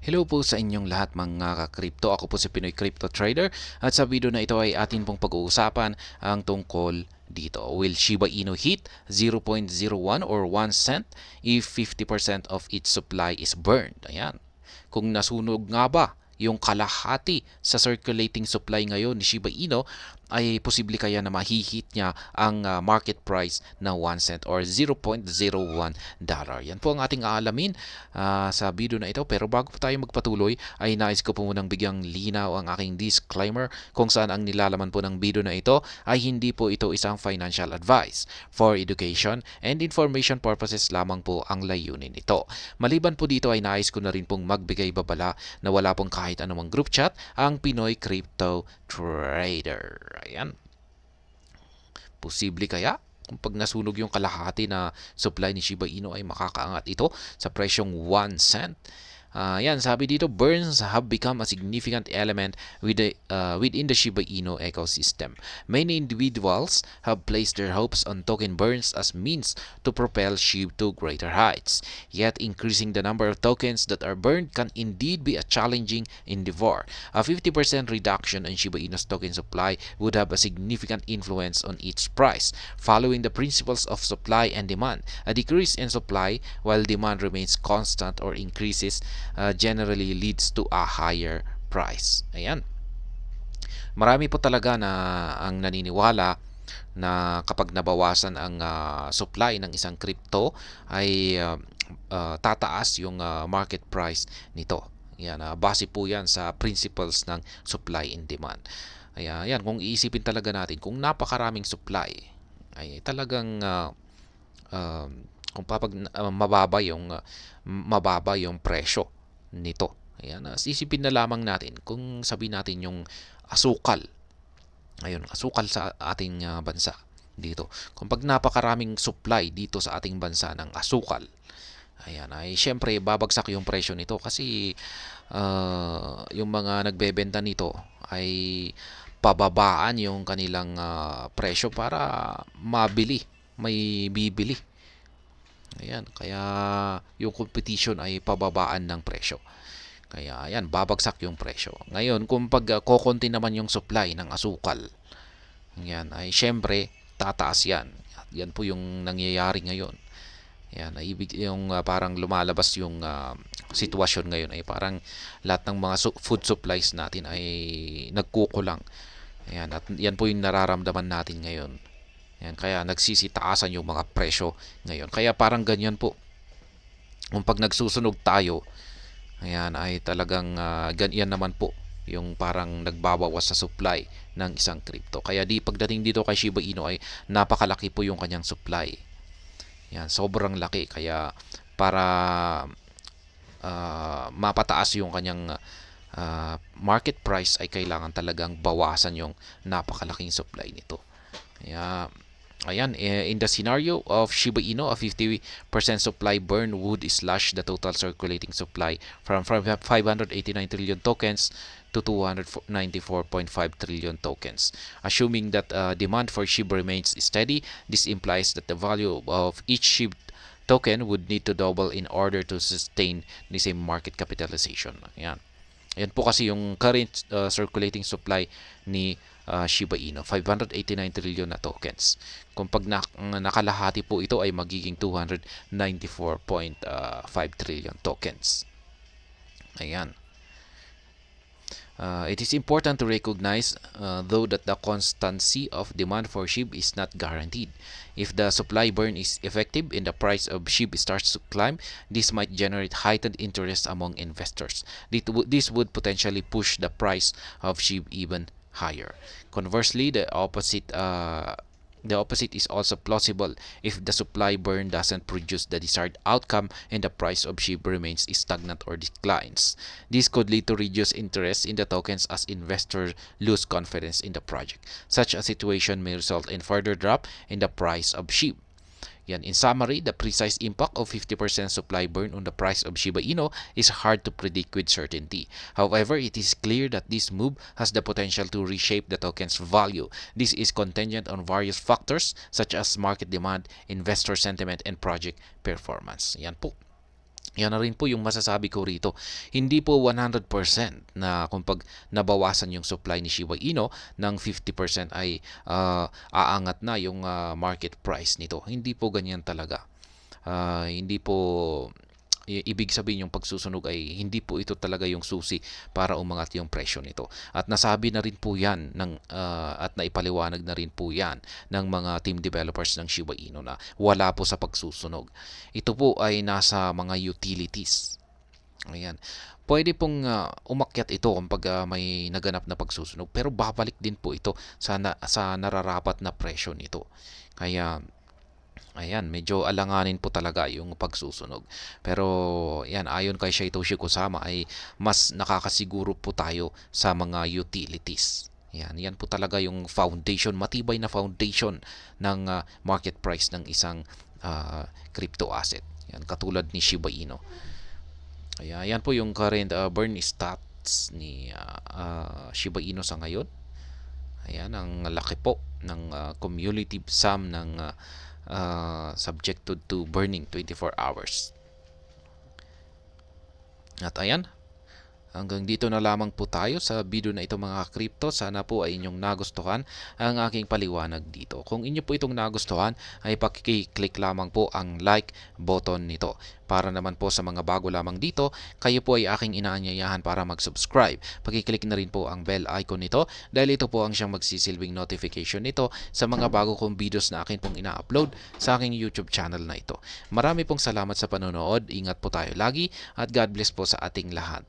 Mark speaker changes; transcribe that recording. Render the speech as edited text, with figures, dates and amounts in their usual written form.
Speaker 1: Hello po sa inyong lahat mga ka-crypto. Ako po si Pinoy Crypto Trader at sa video na ito ay atin pong pag-uusapan ang tungkol dito. Will Shiba Inu hit 0.01 or 1 cent if 50% of its supply is burned? Ayan. Kung nasunog nga ba yung kalahati sa circulating supply ngayon ni Shiba Inu, ay posible kaya na mahihit niya ang market price na 1 cent or 0.01 dollar. Yan po ang ating aalamin sa video na ito. Pero bago po tayo magpatuloy, ay nais ko po munang bigyang linaw ang aking disclaimer kung saan ang nilalaman po ng video na ito ay hindi po ito isang financial advice. For education and information purposes lamang po ang layunin nito. Maliban po dito ay nais ko na rin pong magbigay babala na wala pong kahit anumang group chat ang Pinoy Crypto Trader. Ayan. Posible kaya kung pag nasunog yung kalahati na supply ni Shiba Inu ay makakaangat ito sa presyong 1 cent? Yan, sabi dito, burns have become a significant element within the Shiba Inu ecosystem. Many individuals have placed their hopes on token burns as means to propel SHIB to greater heights. Yet, increasing the number of tokens that are burned can indeed be a challenging endeavor. A 50% reduction in Shiba Inu's token supply would have a significant influence on its price. Following the principles of supply and demand, a decrease in supply while demand remains constant or increases generally leads to a higher price. Ayan. Marami po talaga na ang naniniwala na kapag nabawasan ang supply ng isang crypto ay tataas yung market price nito. Yan, base po yan sa principles ng supply and demand. Ayan, kung iisipin talaga natin, kung napakaraming supply, ay talagang kung mababa yung presyo nito. Ayan, isipin na lamang natin kung sabihin natin yung asukal. Ayun, asukal sa ating bansa dito. Kung pag napakaraming supply dito sa ating bansa ng asukal, ayan, ay syempre babagsak yung presyo nito kasi yung mga nagbebenta nito ay pababaan yung kanilang presyo para may bibili. Ayan, kaya yung competition ay pababaan ng presyo. Kaya ayan, babagsak yung presyo. Ngayon, kung kokonti naman yung supply ng asukal, ayan, ay syempre tataas yan. Yan po yung nangyayari ngayon. Ayan, ay ibig yung parang lumalabas yung sitwasyon ngayon ay parang lahat ng mga food supplies natin ay nagkukulang. Ayan, at yan po yung nararamdaman natin ngayon. Ayan, kaya nagsisitaasan yung mga presyo ngayon. Kaya parang ganyan po. Kung pag nagsusunog tayo, ayan, ay talagang ganyan naman po yung parang nagbabawas sa supply ng isang crypto. Kaya pagdating dito kay Shiba Inu ay napakalaki po yung kanyang supply. Ayan, sobrang laki. Kaya para mapataas yung kanyang market price ay kailangan talagang bawasan yung napakalaking supply nito. Kaya ayan, in the scenario of Shiba Inu, a 50% supply burn would slash the total circulating supply from 589 trillion tokens to 294.5 trillion tokens. Assuming that demand for SHIB remains steady, this implies that the value of each SHIB token would need to double in order to sustain the same market capitalization. Ayan. Ayan po kasi yung current circulating supply ni Shiba Inu, 589 trillion na tokens. Kung pag nakalahati po ito ay magiging 294.5 trillion tokens. Ayan. It is important to recognize, though, that the constancy of demand for SHIB is not guaranteed. If the supply burn is effective and the price of SHIB starts to climb, this might generate heightened interest among investors. This would potentially push the price of SHIB even higher. Conversely, the opposite is also plausible if the supply burn doesn't produce the desired outcome and the price of SHIB remains stagnant or declines. This could lead to reduced interest in the tokens as investors lose confidence in the project. Such a situation may result in further drop in the price of SHIB. Yan, in summary, the precise impact of 50% supply burn on the price of Shiba Inu is hard to predict with certainty. However, it is clear that this move has the potential to reshape the token's value. This is contingent on various factors such as market demand, investor sentiment, and project performance. Yan po. Yan na rin po yung masasabi ko rito. Hindi po 100% na kung pag nabawasan yung supply ni Shiba Inu ng 50% ay aangat na yung market price nito. Hindi po ganyan talaga. Hindi po ibig sabihin yung pagsusunog ay hindi po ito talaga yung susi para umangat yung presyo nito. At nasabi na rin po yan at naipaliwanag na rin po yan ng mga team developers ng Shiba Inu na wala po sa pagsusunog. Ito po ay nasa mga utilities. Ayan. Pwede pong umakyat ito kapag may naganap na pagsusunog, pero babalik din po ito sa nararapat na presyo nito. Kaya ayan, medyo alanganin po talaga yung pagsusunog. Pero yan, ayon kay Satoshi Kusama ay mas nakakasiguro po tayo sa mga utilities. Yan po talaga yung foundation, matibay na foundation ng market price ng isang crypto asset. Yan, katulad ni Shiba Inu. Ayan, yan po yung current burn stats ni Shiba Inu sa ngayon. Ayan, ang laki po ng cumulative sum ng subjected to burning 24 hours. At ayan, hanggang dito na lamang po tayo sa video na ito mga crypto. Sana po ay inyong nagustuhan ang aking paliwanag dito. Kung inyo po itong nagustuhan ay pakiclick lamang po ang like button nito. Para naman po sa mga bago lamang dito, kayo po ay aking inaanyayahan para mag-subscribe. Pakiclick na rin po ang bell icon nito dahil ito po ang siyang magsisilbing notification nito sa mga bago kong videos na akin pong ina-upload sa aking YouTube channel na ito. Marami pong salamat sa panonood. Ingat po tayo lagi at God bless po sa ating lahat.